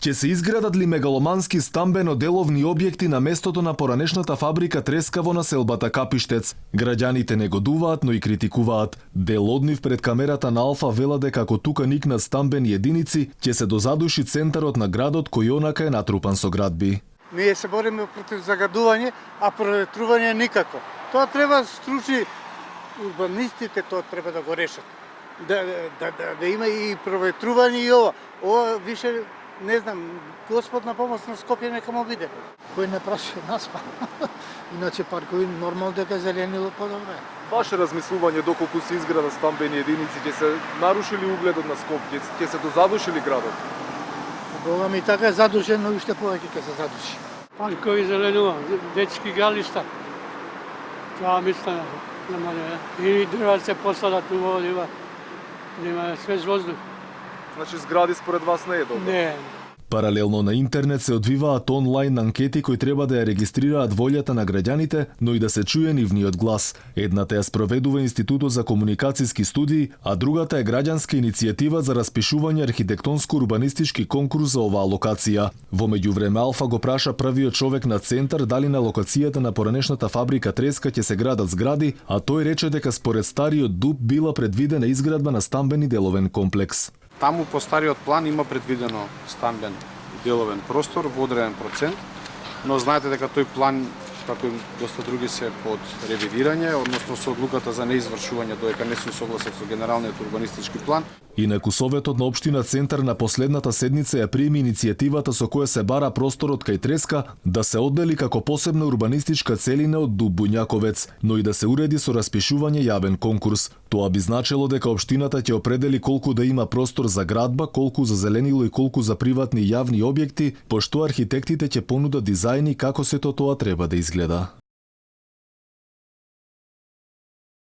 Ќе се изградат ли мегаломански стамбено-деловни објекти на местото на поранешната фабрика треска во населбата Капиштец? Граѓаните негодуваат, но и критикуваат. Дел од нив пред камерата на Алфа вела дека ако тука никнат стамбени единици, ќе се дозадуши центарот на градот кој онака е натрупан со градби. Ние се бориме против загадување, а проветрување никако. Тоа треба стручни урбанистите, тоа треба да го решат. Да има и проветрување и ова. Ова више не знам, Господ на помост на Скопје нека му биде. Кој не праша нас па. Иначе паркови нормално дека зеленило подобре. Ваше размислување доколку се изградат стамбени единици ќе се наруши ли угледот на Скопје, ќе се дозадуши ли градот? Бога ми така е задушен, но уште повеќе ќе се задуши. Паркови зеленува, детски игралишта. Това мисля, нема да и дрва се посадат убаво, нема свеж воздух. Значи згради според вас не е добро? Не. Паралелно на интернет се одвиваат онлайн анкети кои треба да ја регистрираат волјата на граѓаните, но и да се чуе нивниот глас. Едната ја спроведува Институтот за комуникацијски студии, а другата е граѓанска иницијатива за распишување архитектонско-урбанистички конкурс за оваа локација. Во меѓувреме Алфа го праша првиот човек на центар дали на локацијата на поранешната фабрика треска ќе се градат згради, а тој рече дека според стариот ДУП била предвидена изградба на стамбени деловен комплекс. Таму по стариот план има предвидено стамбен деловен простор во одреден процент, но знаете дека тој план, како и доста други, се под ревидирање, односно со одлуката за неизвршување додека не се согласат со генералниот урбанистички план. Инаку Советот на Општина Центар на последната седница ја прими иницијативата со која се бара просторот кај треска да се оддели како посебна урбанистичка целина од Дуб Буњаковец, но и да се уреди со распишување јавен конкурс. Тоа би значело дека општината ќе определи колку да има простор за градба, колку за зеленило и колку за приватни јавни објекти, пошто архитектите ќе понудат дизајни како сето тоа треба да изгледа.